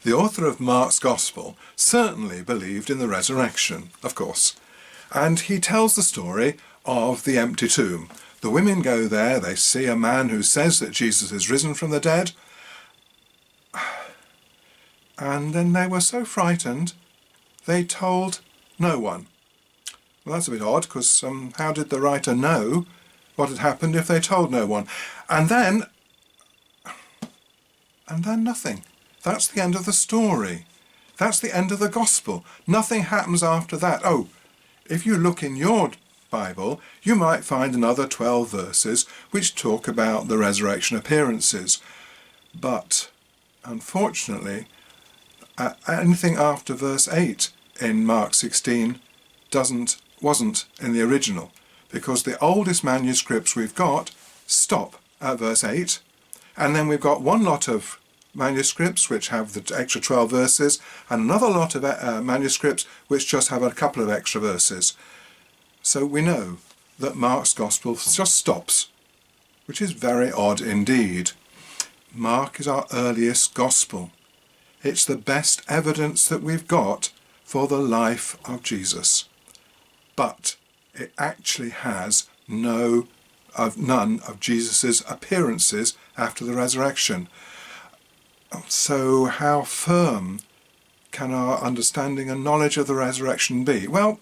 The author of Mark's Gospel certainly believed in the resurrection, of course. And he tells the story of the empty tomb. The women go there, they see a man who says that Jesus is risen from the dead, and then they were so frightened, they told no one. Well, that's a bit odd, because how did the writer know what had happened if they told no one? And then nothing. That's the end of the story. That's the end of the gospel. Nothing happens after that. Oh, if you look in your Bible, you might find another 12 verses which talk about the resurrection appearances. But, unfortunately, anything after verse 8 in Mark 16 wasn't in the original, because the oldest manuscripts we've got stop at verse 8, and then we've got one lot of manuscripts which have the extra 12 verses, and another lot of manuscripts which just have a couple of extra verses. So we know that Mark's Gospel just stops, which is very odd indeed. Mark is our earliest Gospel. It's the best evidence that we've got for the life of Jesus. But it actually has none of Jesus' appearances after the resurrection. So how firm can our understanding and knowledge of the resurrection be? Well,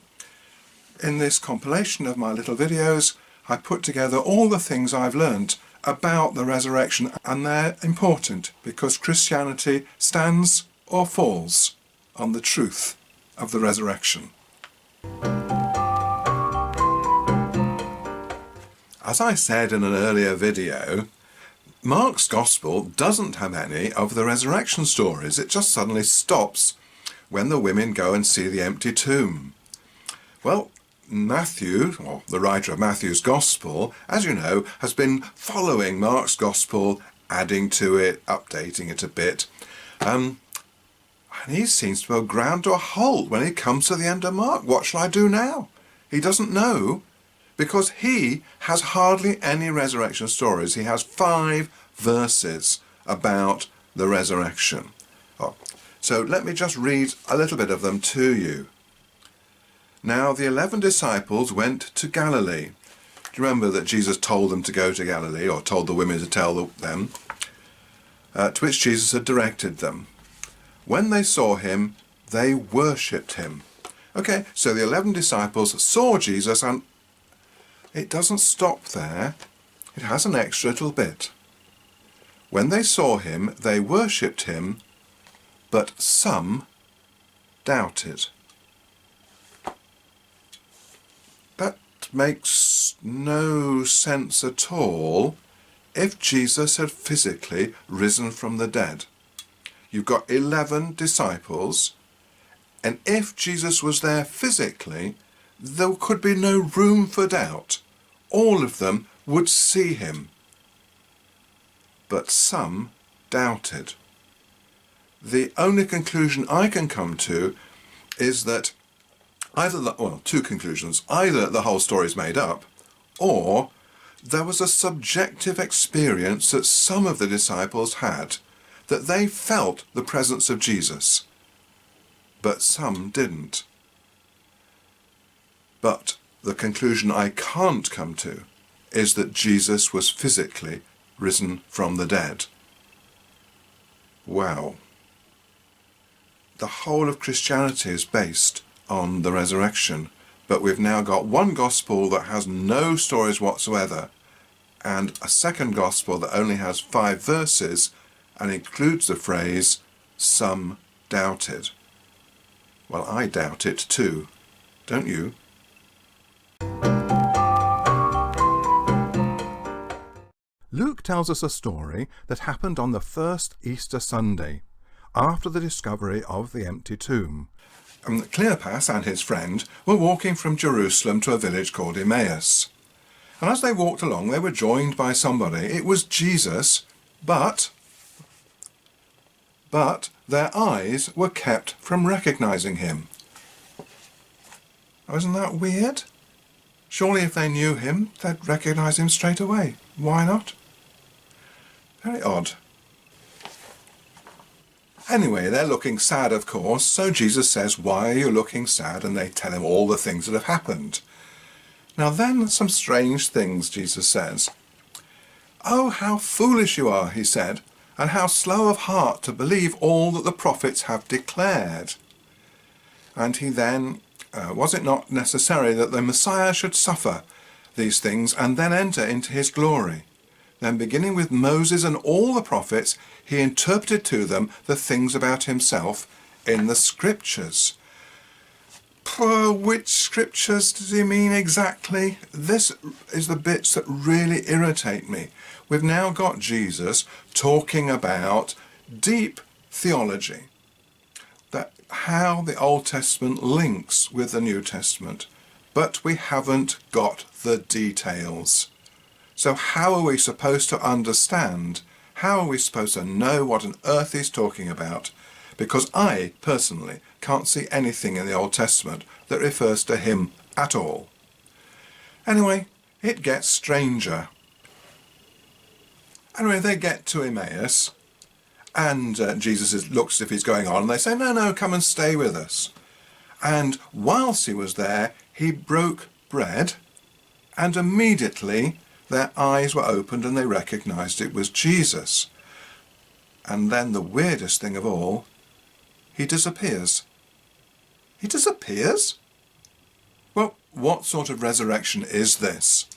in this compilation of my little videos, I put together all the things I've learnt about the resurrection, and they're important because Christianity stands or falls on the truth of the resurrection. As I said in an earlier video, Mark's Gospel doesn't have any of the resurrection stories. It just suddenly stops when the women go and see the empty tomb. Well, Matthew, or the writer of Matthew's Gospel, as you know, has been following Mark's Gospel, adding to it, updating it a bit. And he seems to have ground to a halt when he comes to the end of Mark. What shall I do now? He doesn't know, because he has hardly any resurrection stories. He has 5 verses about the resurrection. So let me just read a little bit of them to you. Now the 11 disciples went to Galilee. Do you remember that Jesus told them to go to Galilee, or told the women to tell them? To which Jesus had directed them. When they saw him, they worshipped him. Okay, so the 11 disciples saw Jesus, and it doesn't stop there. It has an extra little bit. When they saw him, they worshipped him, but some doubted. That makes no sense at all if Jesus had physically risen from the dead. You've got 11 disciples, and if Jesus was there physically, there could be no room for doubt. All of them would see him. But some doubted. The only conclusion I can come to is that two conclusions. Either the whole story is made up, or there was a subjective experience that some of the disciples had, that they felt the presence of Jesus, but some didn't. But the conclusion I can't come to is that Jesus was physically risen from the dead. Wow. The whole of Christianity is based on the resurrection, but we've now got one gospel that has no stories whatsoever, and a second gospel that only has 5 verses and includes the phrase, some doubted. Well, I doubt it too, don't you? Luke tells us a story that happened on the first Easter Sunday, after the discovery of the empty tomb. Cleopas and his friend were walking from Jerusalem to a village called Emmaus. And as they walked along, they were joined by somebody. It was Jesus, but their eyes were kept from recognizing him. Oh, isn't that weird? Surely if they knew him, they'd recognize him straight away. Why not? Very odd. Anyway, they're looking sad, of course, so Jesus says, "Why are you looking sad?" And they tell him all the things that have happened. Now then, some strange things Jesus says. "Oh, how foolish you are," he said, "and how slow of heart to believe all that the prophets have declared." And he then, was it not necessary that the Messiah should suffer these things and then enter into his glory? Then, beginning with Moses and all the prophets, he interpreted to them the things about himself in the scriptures. Which scriptures does he mean exactly? This is the bits that really irritate me. We've now got Jesus talking about deep theology, that how the Old Testament links with the New Testament, but we haven't got the details. So how are we supposed to understand? How are we supposed to know what on earth he's talking about? Because I, personally, can't see anything in the Old Testament that refers to him at all. Anyway, it gets stranger. Anyway, they get to Emmaus, and Jesus looks as if he's going on, and they say, no, come and stay with us. And whilst he was there, he broke bread, and immediately their eyes were opened and they recognized it was Jesus. And then the weirdest thing of all, he disappears. He disappears? Well, what sort of resurrection is this?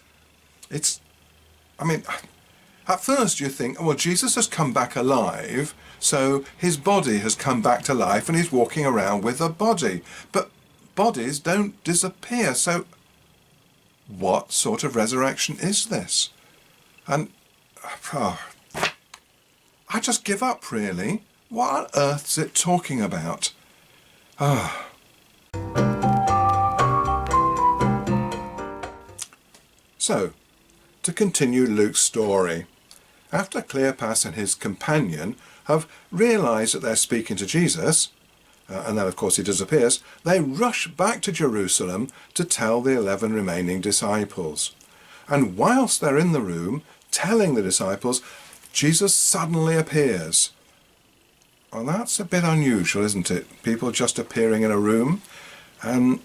At first you think, well, Jesus has come back alive, so his body has come back to life and he's walking around with a body. But bodies don't disappear, so what sort of resurrection is this? And I just give up, really. What on earth is it talking about? So, to continue Luke's story. After Cleopas and his companion have realised that they're speaking to Jesus, and then of course he disappears, they rush back to Jerusalem to tell the 11 remaining disciples. And whilst they're in the room telling the disciples, Jesus suddenly appears. Well, that's a bit unusual, isn't it? People just appearing in a room. And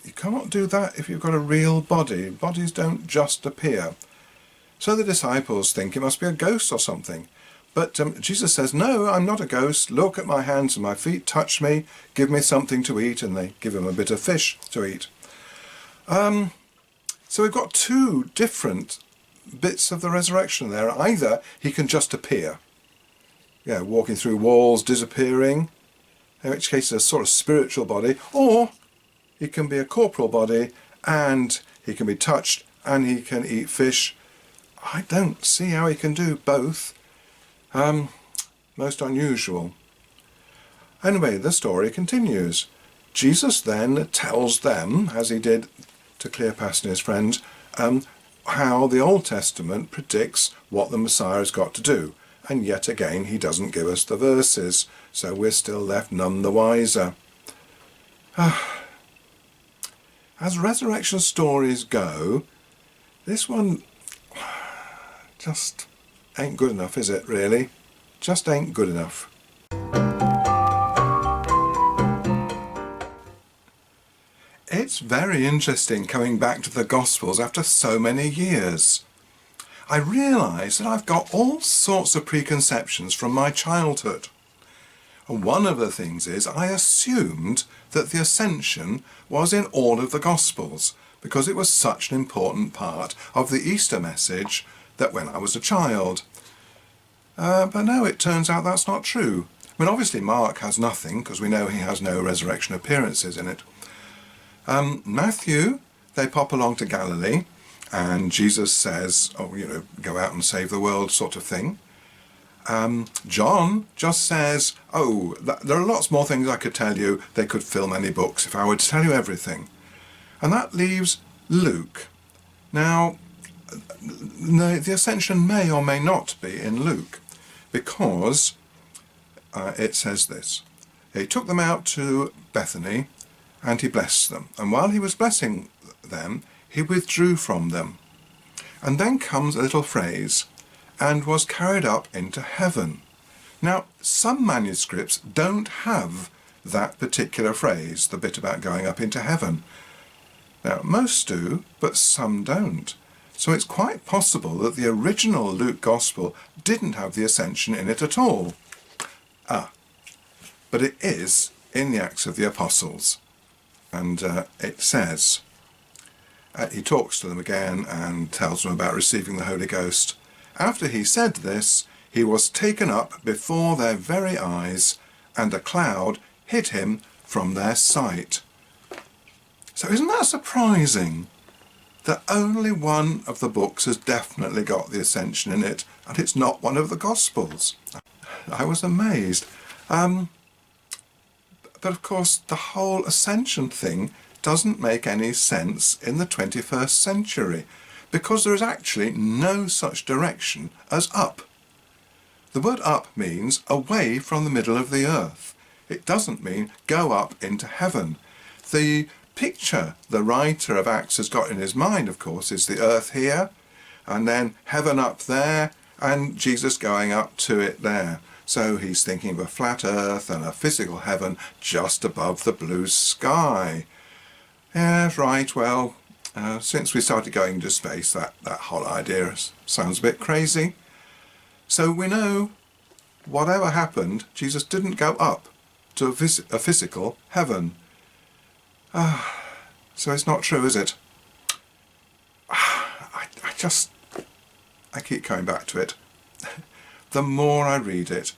you can't do that if you've got a real body. Bodies don't just appear. So the disciples think it must be a ghost or something. But Jesus says, "No, I'm not a ghost. Look at my hands and my feet. Touch me. Give me something to eat." And they give him a bit of fish to eat. So we've got two different bits of the resurrection there. Either he can just appear, walking through walls, disappearing, in which case it's a sort of spiritual body, or he can be a corporal body and he can be touched and he can eat fish. I don't see how he can do both. Most unusual. Anyway, the story continues. Jesus then tells them, as he did to Cleopas and his friends, how the Old Testament predicts what the Messiah has got to do. And yet again, he doesn't give us the verses, so we're still left none the wiser. As resurrection stories go, this one just ain't good enough, is it, really? Just ain't good enough. It's very interesting coming back to the Gospels after so many years. I realise that I've got all sorts of preconceptions from my childhood. And one of the things is I assumed that the Ascension was in all of the Gospels because it was such an important part of the Easter message that when I was a child. But no, it turns out that's not true. I mean, obviously Mark has nothing because we know he has no resurrection appearances in it. Matthew, they pop along to Galilee and Jesus says, go out and save the world sort of thing. John just says, there are lots more things I could tell you. They could fill many books if I were to tell you everything. And that leaves Luke. Now, the Ascension may or may not be in Luke, because it says this. He took them out to Bethany and he blessed them. And while he was blessing them, he withdrew from them. And then comes a little phrase, and was carried up into heaven. Now, some manuscripts don't have that particular phrase, the bit about going up into heaven. Now, most do, but some don't. So it's quite possible that the original Luke Gospel didn't have the ascension in it at all. But it is in the Acts of the Apostles. And it says, he talks to them again and tells them about receiving the Holy Ghost. After he said this, he was taken up before their very eyes, and a cloud hid him from their sight. So isn't that surprising? That only one of the books has definitely got the ascension in it, and it's not one of the Gospels. I was amazed. But of course, the whole ascension thing doesn't make any sense in the 21st century, because there is actually no such direction as up. The word up means away from the middle of the earth. It doesn't mean go up into heaven. The picture the writer of Acts has got in his mind, of course, is the earth here, and then heaven up there, and Jesus going up to it there. So he's thinking of a flat earth and a physical heaven just above the blue sky. Yeah, right, well, since we started going into space, that whole idea sounds a bit crazy. So we know, whatever happened, Jesus didn't go up to a physical heaven. So it's not true, is it? I keep coming back to it. The more I read it,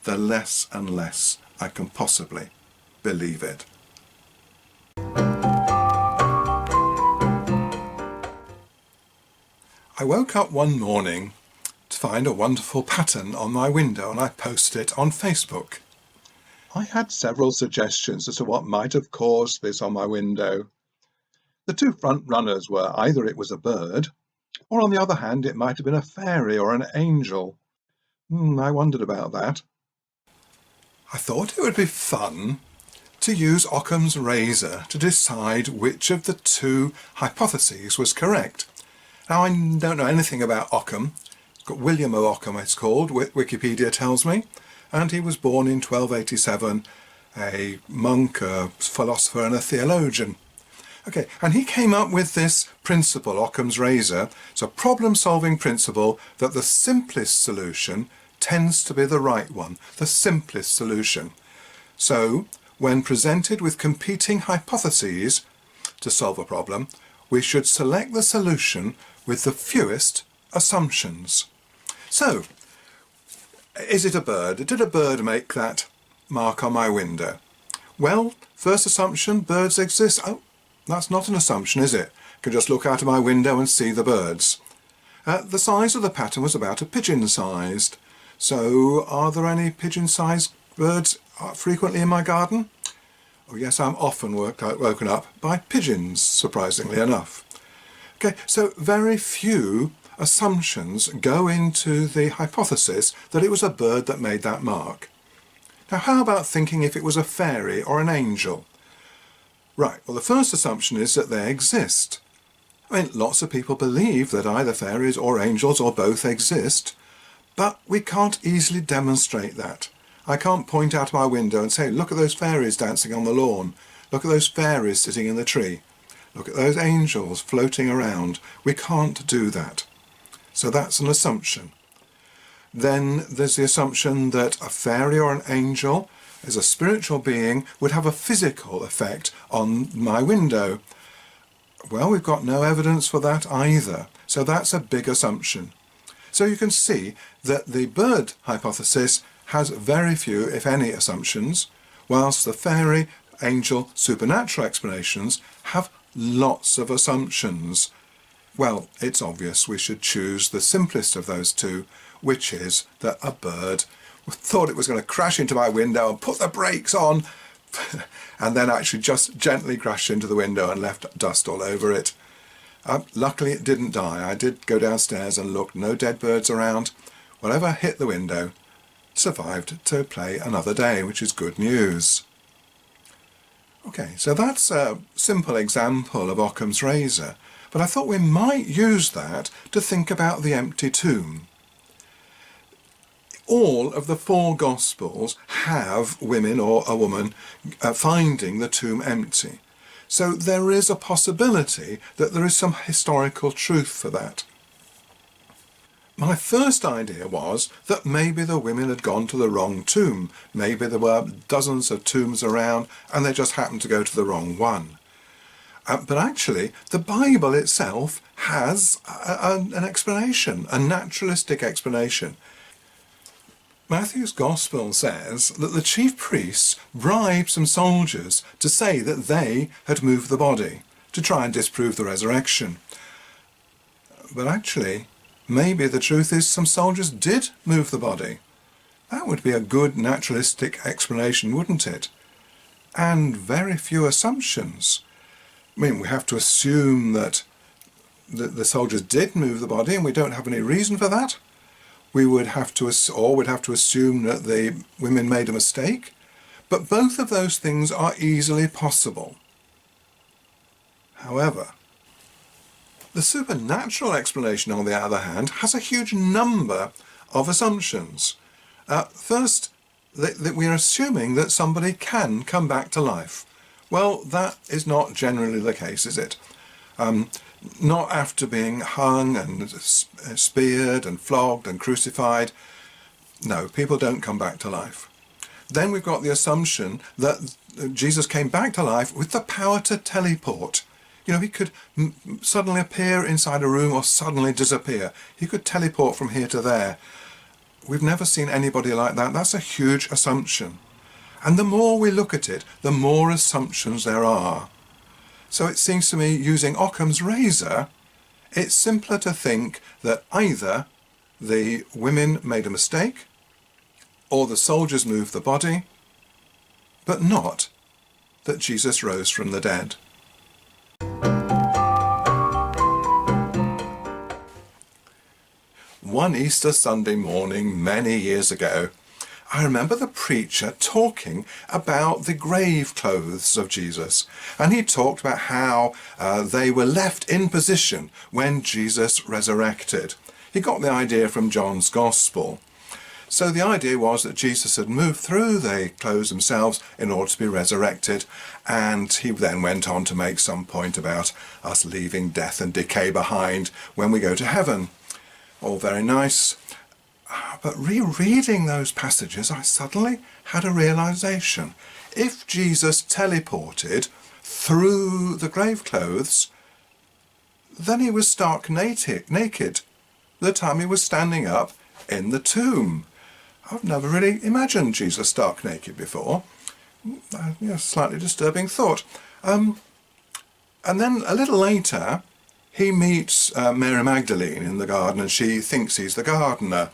the less and less I can possibly believe it. I woke up one morning to find a wonderful pattern on my window, and I posted it on Facebook. I had several suggestions as to what might have caused this on my window. The two front runners were either it was a bird, or on the other hand it might have been a fairy or an angel. I wondered about that. I thought it would be fun to use Occam's razor to decide which of the two hypotheses was correct. Now, I don't know anything about Occam. It's got William of Occam, it's called, Wikipedia tells me, and he was born in 1287, a monk, a philosopher and a theologian. Okay, and he came up with this principle, Occam's razor. It's a problem-solving principle that the simplest solution tends to be the right one, the simplest solution. So, when presented with competing hypotheses to solve a problem, we should select the solution with the fewest assumptions. So, is it a bird? Did a bird make that mark on my window? Well, first assumption, birds exist. Oh, that's not an assumption, is it? I can just look out of my window and see the birds. The size of the pattern was about a pigeon-sized. So, are there any pigeon-sized birds frequently in my garden? Oh yes, I'm often woken up by pigeons, surprisingly enough. Okay, so very few assumptions go into the hypothesis that it was a bird that made that mark. Now, how about thinking if it was a fairy or an angel? Right, well, the first assumption is that they exist. I mean, lots of people believe that either fairies or angels or both exist, but we can't easily demonstrate that. I can't point out my window and say, look at those fairies dancing on the lawn. Look at those fairies sitting in the tree. Look at those angels floating around. We can't do that. So that's an assumption. Then there's the assumption that a fairy or an angel, as a spiritual being, would have a physical effect on my window. Well, we've got no evidence for that either. So that's a big assumption. So you can see that the bird hypothesis has very few, if any, assumptions, whilst the fairy, angel, supernatural explanations have lots of assumptions. Well, it's obvious we should choose the simplest of those two, which is that a bird thought it was going to crash into my window and put the brakes on, and then actually just gently crashed into the window and left dust all over it. Luckily it didn't die. I did go downstairs and look, no dead birds around. Whatever hit the window survived to play another day, which is good news. Okay, so that's a simple example of Occam's razor, but I thought we might use that to think about the empty tomb. All of the four Gospels have women or a woman finding the tomb empty. So there is a possibility that there is some historical truth for that. My first idea was that maybe the women had gone to the wrong tomb. Maybe there were dozens of tombs around and they just happened to go to the wrong one. But actually, the Bible itself has an explanation, a naturalistic explanation. Matthew's Gospel says that the chief priests bribed some soldiers to say that they had moved the body, to try and disprove the resurrection. But actually, maybe the truth is some soldiers did move the body. That would be a good naturalistic explanation, wouldn't it? And very few assumptions. I mean, we have to assume that the soldiers did move the body, and we don't have any reason for that. We would have to, or we'd have to assume that the women made a mistake. But both of those things are easily possible. However, the supernatural explanation, on the other hand, has a huge number of assumptions. First, that we are assuming that somebody can come back to life. Well, that is not generally the case, is it? Not after being hung and speared and flogged and crucified. No, people don't come back to life. Then we've got the assumption that Jesus came back to life with the power to teleport. You know, he could suddenly appear inside a room or suddenly disappear. He could teleport from here to there. We've never seen anybody like that. That's a huge assumption. And the more we look at it, the more assumptions there are. So it seems to me, using Occam's razor, it's simpler to think that either the women made a mistake or the soldiers moved the body, but not that Jesus rose from the dead. One Easter Sunday morning many years ago, I remember the preacher talking about the grave clothes of Jesus, and he talked about how they were left in position when Jesus resurrected. He got the idea from John's Gospel. So the idea was that Jesus had moved through the clothes themselves in order to be resurrected, and he then went on to make some point about us leaving death and decay behind when we go to heaven. All very nice. But rereading those passages, I suddenly had a realization. If Jesus teleported through the grave clothes, then he was stark naked the time he was standing up in the tomb. I've never really imagined Jesus stark naked before. Slightly disturbing thought. And then a little later, he meets Mary Magdalene in the garden, and she thinks he's the gardener.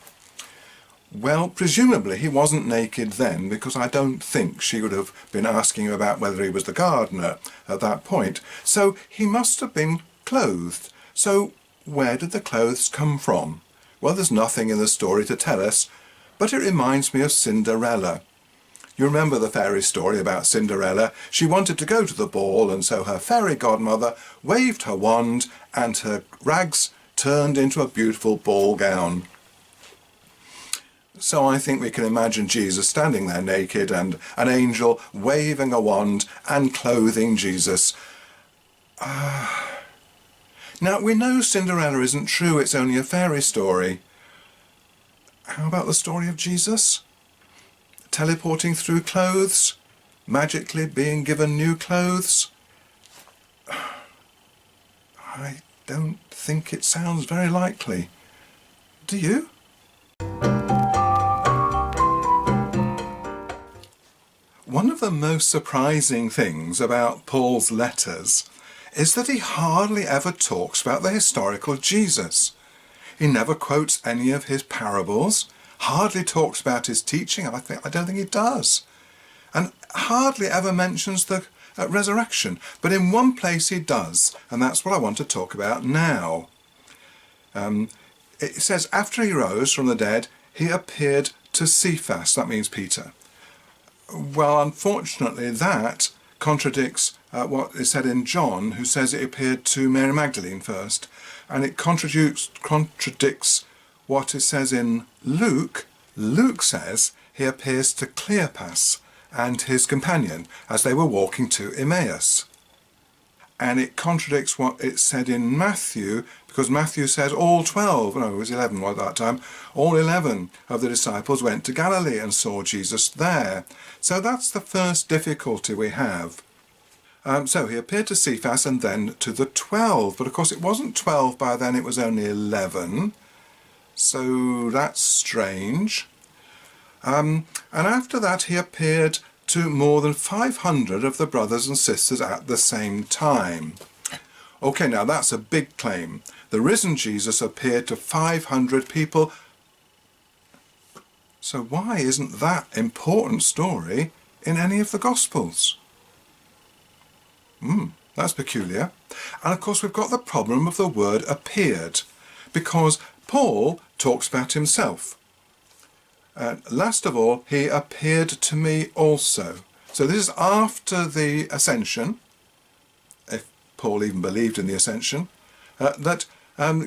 Well, presumably he wasn't naked then, because I don't think she would have been asking him about whether he was the gardener at that point. So he must have been clothed. So where did the clothes come from? Well, there's nothing in the story to tell us, but it reminds me of Cinderella. You remember the fairy story about Cinderella? She wanted to go to the ball, and so her fairy godmother waved her wand and her rags turned into a beautiful ball gown. So I think we can imagine Jesus standing there naked and an angel waving a wand and clothing Jesus. Now, we know Cinderella isn't true, it's only a fairy story. How about the story of Jesus? Teleporting through clothes? Magically being given new clothes? I don't think it sounds very likely. Do you? One of the most surprising things about Paul's letters is that he hardly ever talks about the historical Jesus. He never quotes any of his parables, hardly talks about his teaching, I don't think he does, and hardly ever mentions the resurrection. But in one place he does, and that's what I want to talk about now. It says, after he rose from the dead, he appeared to Cephas, that means Peter. Well, unfortunately, that contradicts what is said in John, who says it appeared to Mary Magdalene first, and it contradicts what it says in Luke, Luke says he appears to Cleopas and his companion as they were walking to Emmaus. And it contradicts what it said in Matthew, because Matthew says all 12, no, it was 11 at that time, all 11 of the disciples went to Galilee and saw Jesus there. So that's the first difficulty we have. So he appeared to Cephas and then to the 12, but of course it wasn't 12 by then, it was only 11. So that's strange. And after that he appeared to more than 500 of the brothers and sisters at the same time. Okay, now that's a big claim. The risen Jesus appeared to 500 people. So why isn't that important story in any of the Gospels? That's peculiar. And of course we've got the problem of the word appeared, because Paul talks about himself. Last of all, he appeared to me also. So this is after the ascension, if Paul even believed in the ascension, that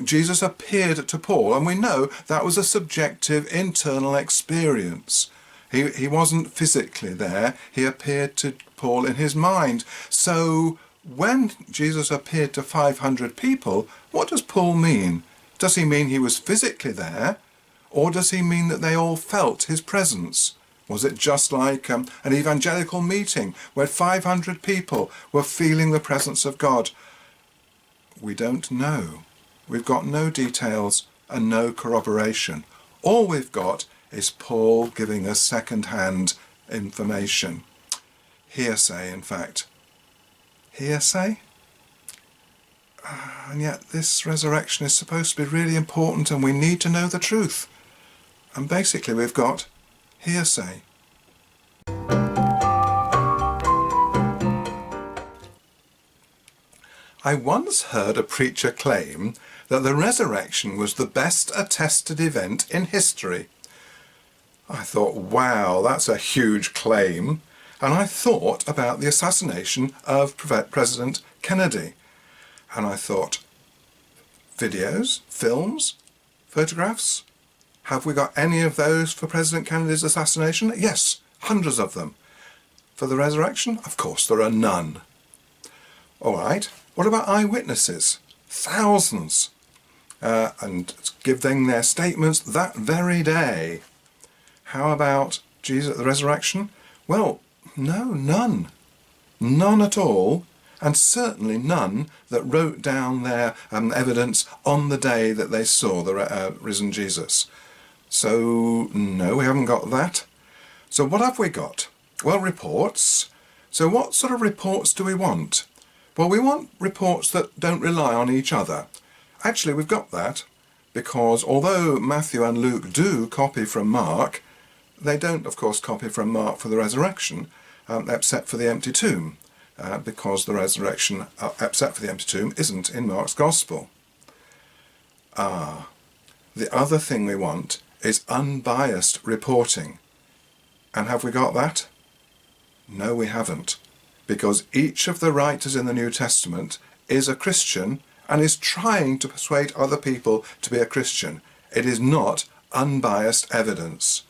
Jesus appeared to Paul. And we know that was a subjective internal experience. He wasn't physically there. He appeared to Paul in his mind. So when Jesus appeared to 500 people, what does Paul mean? Does he mean he was physically there? Or does he mean that they all felt his presence? Was it just like an evangelical meeting where 500 people were feeling the presence of God? We don't know. We've got no details and no corroboration. All we've got is Paul giving us second-hand information. Hearsay, in fact. Hearsay? And yet this resurrection is supposed to be really important and we need to know the truth. And basically we've got hearsay. I once heard a preacher claim that the resurrection was the best attested event in history. I thought, wow, that's a huge claim. And I thought about the assassination of President Kennedy. And I thought, videos, films, photographs? Have we got any of those for President Kennedy's assassination? Yes, hundreds of them. For the resurrection? Of course, there are none. All right, what about eyewitnesses? Thousands. And give them their statements that very day. How about Jesus, the resurrection? Well, no, none. None at all. And certainly none that wrote down their evidence on the day that they saw the risen Jesus. So, no, we haven't got that. So what have we got? Well, reports. So what sort of reports do we want? Well, we want reports that don't rely on each other. Actually, we've got that, because although Matthew and Luke do copy from Mark, they don't, of course, copy from Mark for the resurrection, except for the empty tomb, because the resurrection, except for the empty tomb, isn't in Mark's Gospel. The other thing we want is unbiased reporting. And have we got that? No, we haven't. Because each of the writers in the New Testament is a Christian and is trying to persuade other people to be a Christian. It is not unbiased evidence.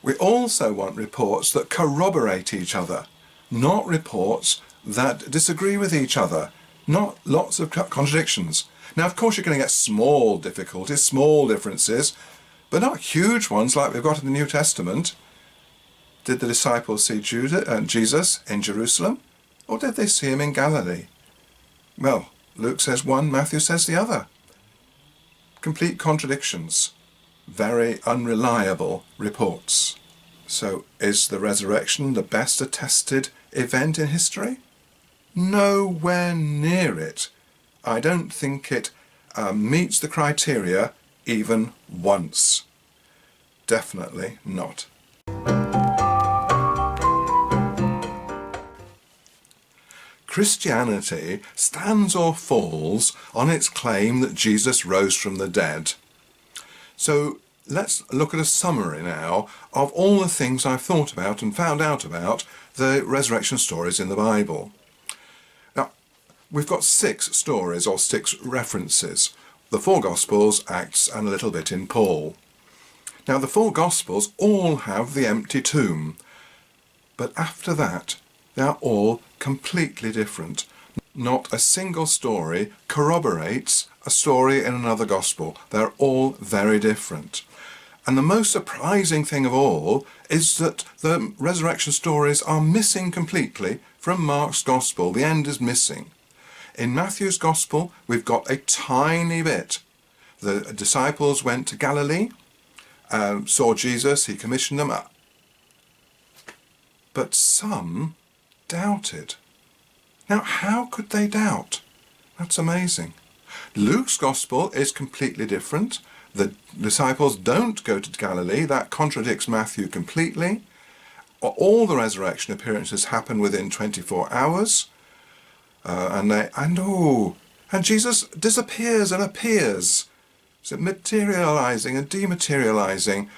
We also want reports that corroborate each other, not reports that disagree with each other, not lots of contradictions. Now, of course, you're going to get small difficulties, small differences, but not huge ones like we've got in the New Testament. Did the disciples see Jesus in Jerusalem, or did they see him in Galilee? Well, Luke says one, Matthew says the other. Complete contradictions. Very unreliable reports. So, is the resurrection the best attested event in history? Nowhere near it. I don't think it meets the criteria even once. Definitely not. Christianity stands or falls on its claim that Jesus rose from the dead. So let's look at a summary now of all the things I've thought about and found out about the resurrection stories in the Bible. Now, we've got 6 stories or 6 references. The 4 Gospels, Acts, and a little bit in Paul. Now, the four Gospels all have the empty tomb, but after that, they are all completely different. Not a single story corroborates a story in another Gospel. They're all very different. And the most surprising thing of all is that the resurrection stories are missing completely from Mark's Gospel. The end is missing. In Matthew's Gospel, we've got a tiny bit. The disciples went to Galilee, saw Jesus, he commissioned them, but some doubted. Now, how could they doubt? That's amazing. Luke's Gospel is completely different. The disciples don't go to Galilee. That contradicts Matthew completely. All the resurrection appearances happen within 24 hours. And Jesus disappears and appears. So materializing and dematerializing.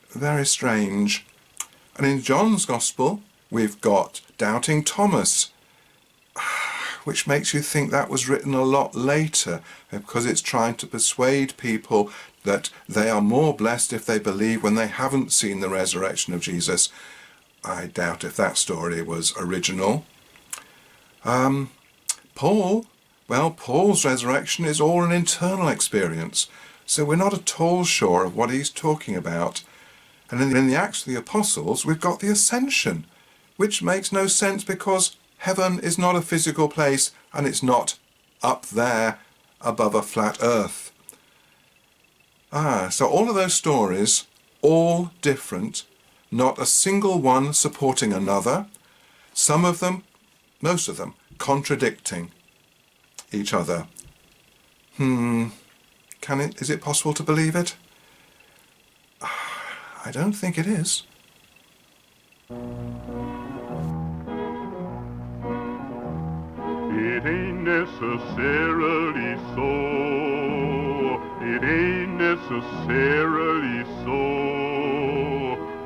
Very strange. And in John's Gospel, we've got doubting Thomas, which makes you think that was written a lot later, because it's trying to persuade people that they are more blessed if they believe when they haven't seen the resurrection of Jesus. I doubt if that story was original. Paul's resurrection is all an internal experience, so we're not at all sure of what he's talking about. And in the Acts of the Apostles, we've got the ascension, which makes no sense because heaven is not a physical place and it's not up there above a flat earth. So all of those stories, all different, not a single one supporting another, some of them, most of them, contradicting each other. Is it possible to believe it? I don't think it is. It ain't necessarily so. It ain't necessarily so.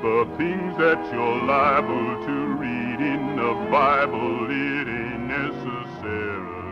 The things that you're liable to read in the Bible, it ain't necessarily